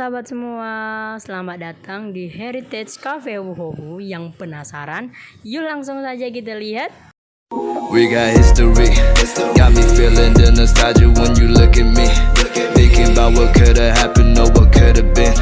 sahabat semua, selamat datang di Heritage Cafe Wuhobu. Yang penasaran? Yuk langsung saja kita lihat. We got history, got me feeling the nostalgia when you look at me. Thinking about what could've happened or what could've been.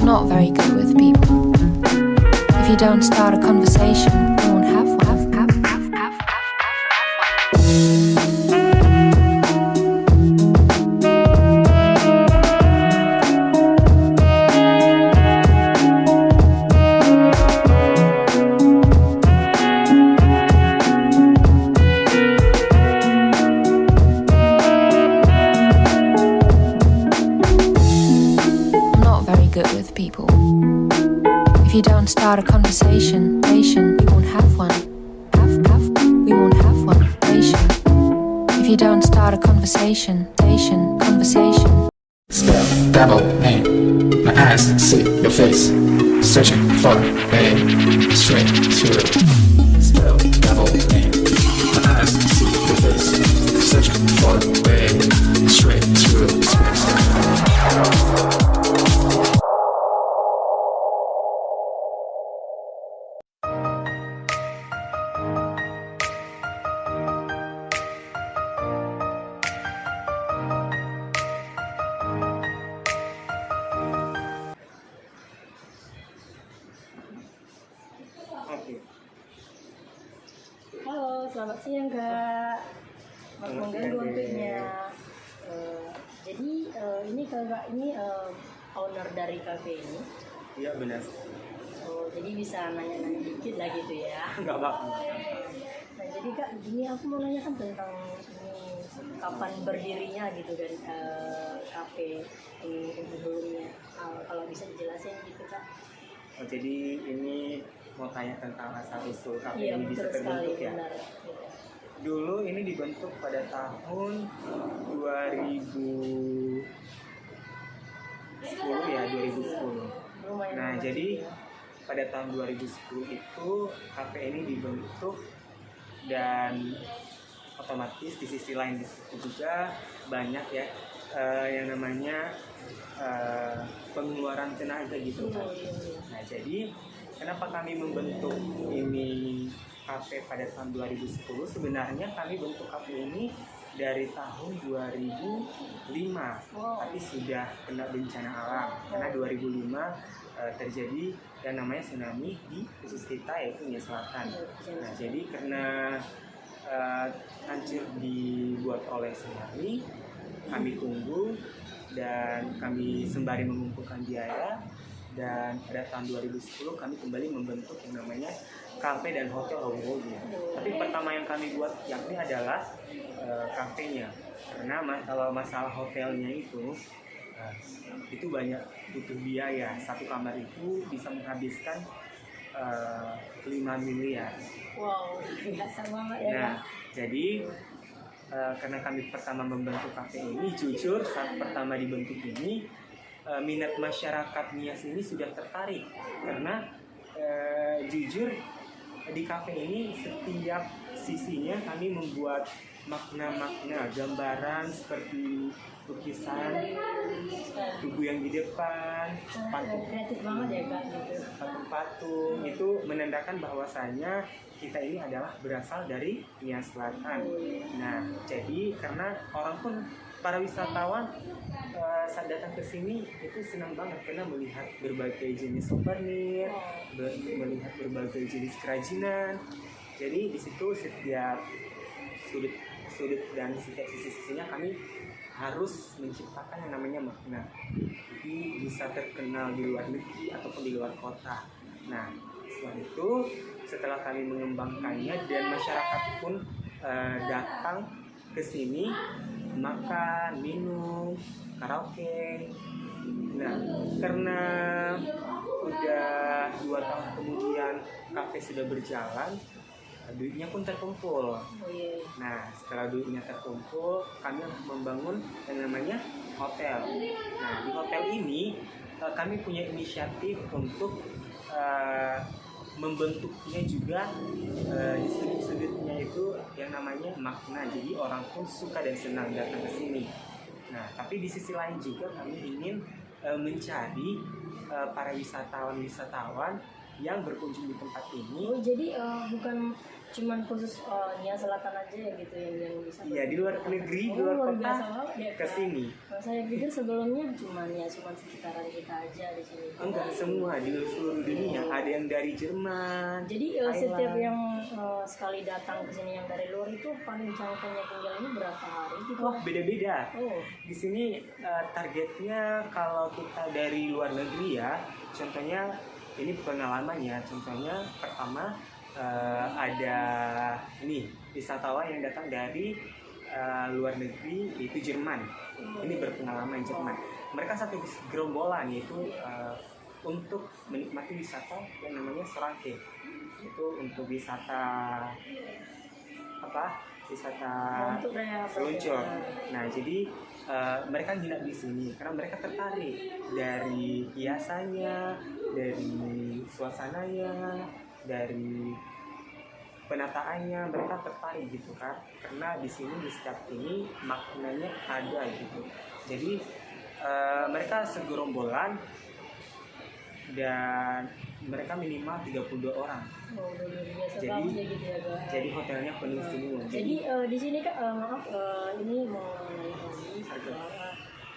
Not very good with people. If you don't start a conversation, you won't have one. Not very good with people. If you don't start a conversation, you won't have one. We won't have one. If you don't start a conversation. Spell, double name. My eyes see your face. Searching for a straight through. Spell, double name. My eyes see your face. Searching for a straight through. Halo, selamat siang Kak. Maaf mengganggu waktunya. Jadi ini Kakak ini owner dari kafe ini. Iya benar. Oh, jadi bisa nanya-nanya dikit lah gitu ya. Enggak apa-apa. Nah, jadi Kak, gini aku mau nanyakan tentang ini kapan berdirinya gitu dan kafe ini sebelumnya. Kalau bisa dijelasin gitu Kak. Oh, jadi ini mau tanya tentang asal usul kafe Iya, ini bisa betul sekali, terbentuk ya. benar. Dulu ini dibentuk pada tahun 2010 ya, 2010. Lumayan Nah, lama jadi juga. pada tahun 2010 itu kafe ini dibentuk dan otomatis di sisi lain di situ juga banyak ya yang namanya pengeluaran tenaga gitu kan. Nah, jadi kenapa kami membentuk ini kafe pada tahun 2010? Sebenarnya kami bentuk kafe ini dari tahun 2005, tapi sudah kena bencana alam karena 2005 terjadi yang namanya tsunami di khusus kita yaitu Nias Selatan. Nah, jadi karena hancur dibuat oleh tsunami, kami tunggu dan kami sembari mengumpulkan biaya. Dan pada tahun 2010 kami kembali membentuk yang namanya kafe dan hotel Wuhobu. Tapi pertama yang kami buat yakni adalah kafenya, karena kalau masalah hotelnya itu banyak butuh biaya. Satu kamar itu bisa menghabiskan 5 miliar. Wow, biasa banget ya. Nah, jadi karena kami pertama membentuk kafe ini, jujur saat pertama dibentuk ini minat masyarakat Nias ini sudah tertarik karena jujur di kafe ini setiap sisinya kami membuat makna-makna gambaran seperti lukisan tubuh yang di depan, kreatif banget ya Kak gitu. patung-patung itu menandakan bahwasanya kita ini adalah berasal dari Nias Selatan. Nah, jadi karena orang pun para wisatawan saat datang ke sini itu senang banget karena melihat berbagai jenis souvenir, melihat berbagai jenis kerajinan. Jadi di situ setiap sudut dan setiap sisi-sisinya kami harus menciptakan yang namanya makna. Jadi bisa terkenal di luar negeri ataupun di luar kota. Nah, Setelah kami mengembangkannya dan masyarakat pun datang ke sini makan, minum, karaoke. Nah, karena udah 2 tahun kemudian kafe sudah berjalan, duitnya pun terkumpul. Nah, setelah duitnya terkumpul, kami membangun yang namanya hotel. Nah, di hotel ini kami punya inisiatif untuk membentuknya juga di sudut-sudutnya itu yang namanya makna. Jadi orang pun suka dan senang datang ke sini. Nah, tapi di sisi lain juga kami ingin mencari para wisatawan yang berkunjung di tempat ini. Oh, jadi bukan cuman khusus Nia Selatan aja ya gitu yang bisa. Iya, di luar negeri, di luar kota ke sini. Saya pikir sebelumnya cuma sekitaran kita aja di sini. Enggak, semua di seluruh dunia. Ada yang dari Jerman. Jadi Thailand. setiap yang sekali datang ke sini yang dari luar itu paling jangkaunya tinggalnya berapa hari gitu? Wah, beda-beda. Oh. Di sini targetnya kalau kita dari luar negeri ya, contohnya ini pengalamannya. Contohnya pertama ada ini wisatawan yang datang dari luar negeri, yaitu Jerman. Ini berpengalaman Jerman. Mereka satu gerombolan yaitu untuk menikmati wisata yang namanya Soranke. Itu untuk wisata wisata seluncur. Nah, jadi mereka nginap di sini karena mereka tertarik dari hiasannya, dari suasananya, dari penataannya. Mereka tertarik gitu kan, karena di sini di setiap ini maknanya ada gitu. Jadi mereka segerombolan dan mereka minimal 32 orang. Oh, udah biasa Jadi- banget ya gitu ya, Kak. Jadi hotelnya penuh semua. Jadi di sini Kak, ini mau nanya lagi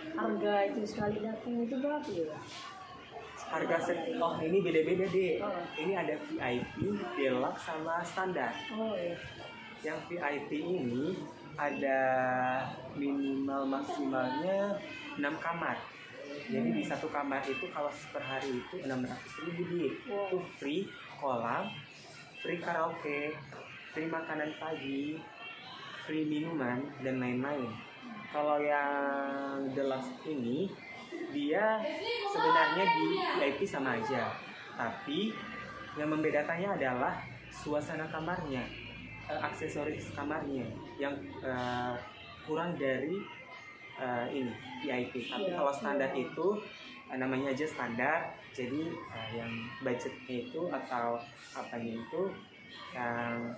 harga itu sekali datang itu berapa ya? Harga ini beda-beda deh. Oh. Ini ada VIP, deluxe sama standar. Oh iya. Yang VIP ini ada minimal maksimalnya 6 kamar. Jadi di satu kamar itu kalau per hari itu 600.000 dia. Wow. Itu free kolam, free karaoke, free makanan pagi, free minuman dan lain-lain. Kalau yang deluxe ini dia sebenarnya di VIP sama aja, tapi yang membedakannya adalah suasana kamarnya, aksesoris kamarnya yang kurang dari ini VIP. Tapi kalau standar itu namanya aja standar, jadi yang budgetnya itu atau apanya itu yang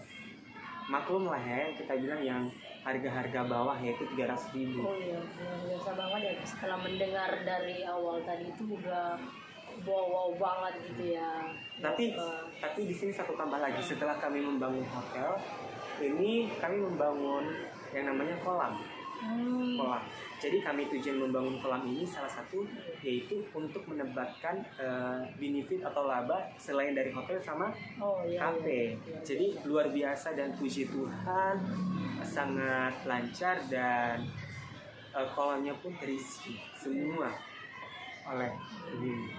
maklum lah ya, kita bilang yang harga-harga bawah yaitu 300.000. Oh iya, biasa banget ya. Setelah mendengar dari awal tadi itu udah wow banget gitu ya. Tapi di sini satu tambah lagi, setelah kami membangun hotel ini, kami membangun yang namanya kolam. Kolam. Jadi kami tujuan membangun kolam ini salah satu yaitu untuk mendapatkan benefit atau laba selain dari hotel sama kafe. Iya. Jadi luar biasa dan puji Tuhan sangat lancar dan kolamnya pun terisi semua oleh ini.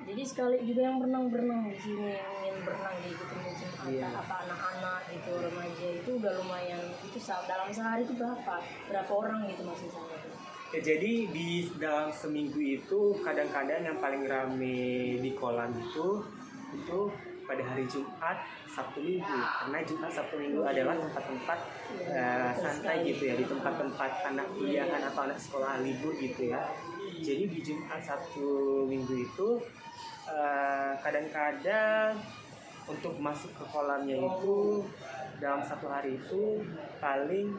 Jadi sekali juga yang berenang di sini, yang berenang di gitu musim Iya. apa anak-anak gitu, remaja itu udah lumayan. Itu dalam sehari itu berapa orang gitu maksud saya? Ya, jadi di dalam seminggu itu kadang-kadang yang paling rame di kolam itu pada hari Jumat, Sabtu, Minggu. Karena Jumat, Sabtu, Minggu adalah tempat-tempat santai gitu ya, di tempat-tempat anak kuliahan atau anak sekolah libur gitu ya. Jadi di Jumat, Sabtu, Minggu itu kadang-kadang untuk masuk ke kolamnya itu dalam satu hari itu paling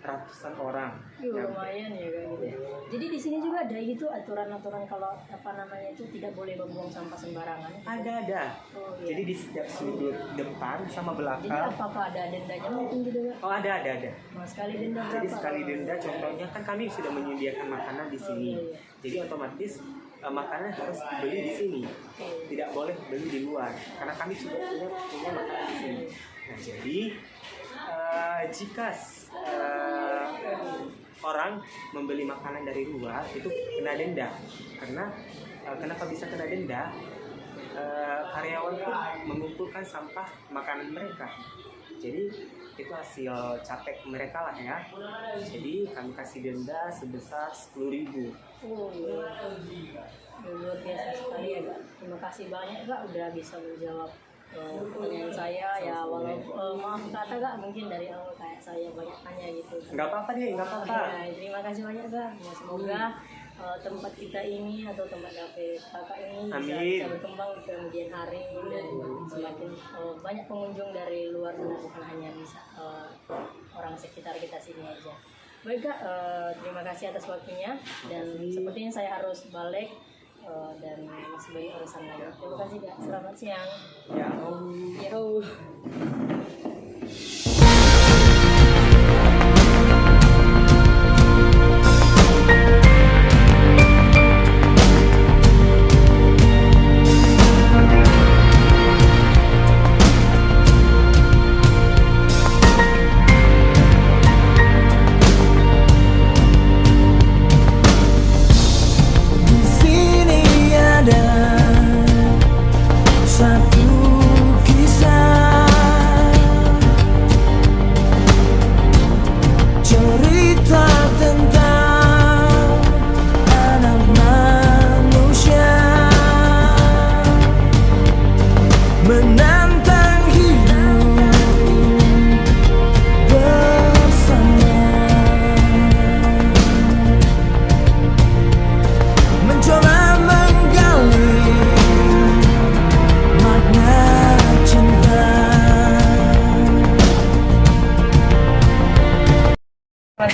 ratusan orang. Lumayan ya kayak gitu ya. Jadi di sini juga ada gitu aturan-aturan kalau itu tidak boleh membuang sampah sembarangan. Ada. Oh, iya. Jadi di setiap sudut depan sama Jadi belakang. apakah ada dendanya mungkin gitu ya? Oh, ada. Nah, sekali denda berapa? Jadi sekali denda, contohnya kan kami sudah menyediakan makanan di sini. iya. Jadi otomatis makanan harus dibeli di sini. Tidak boleh beli di luar karena kami sudah punya makanan di sini. Nah, jadi jika orang membeli makanan dari luar itu kena denda. Karena kenapa bisa kena denda? karyawan pun mengumpulkan sampah makanan mereka. Jadi itu hasil capek mereka lah ya. Jadi kami kasih denda sebesar 10.000. Oh, luar biasa sekali ya Kak. Terima kasih banyak Kak udah bisa menjawab pertanyaan saya ya. Walau maaf kata Kak, mungkin dari awal kayak saya banyak tanya gitu. Nggak apa-apa deh, nggak apa-apa. Ya, terima kasih banyak Kak. Ya, semoga tempat kita ini atau tempat kafe kakak ini bisa berkembang di kemudian hari dan semakin banyak pengunjung dari luar sana, bukan hanya bisa orang sekitar kita sini aja. Baik Kak, terima kasih atas waktunya dan sepertinya saya harus balik dan masih banyak urusan lain. Terima kasih Kak, selamat siang. Ya. Yo.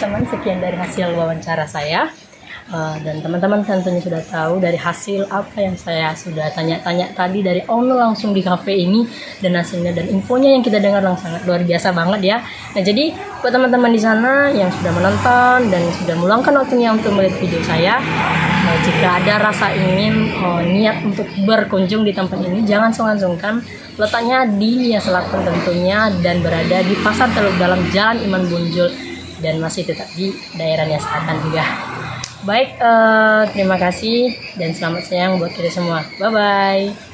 Teman-teman, sekian dari hasil wawancara saya. Dan teman-teman tentunya sudah tahu dari hasil apa yang saya sudah tanya-tanya tadi dari owner langsung di cafe ini, dan hasilnya dan infonya yang kita dengar langsung sangat luar biasa banget ya. Nah, jadi buat teman-teman di sana yang sudah menonton dan sudah meluangkan waktunya untuk melihat video saya, jika ada rasa ingin niat untuk berkunjung di tempat ini, jangan sungkan-sungkan. Letaknya di Nia Selatan tentunya dan berada di Pasar Teluk Dalam, Jalan Iman Bonjol, dan masih tetap di daerah Nia Selatan juga. Baik, terima kasih dan selamat siang buat kita semua. Bye-bye.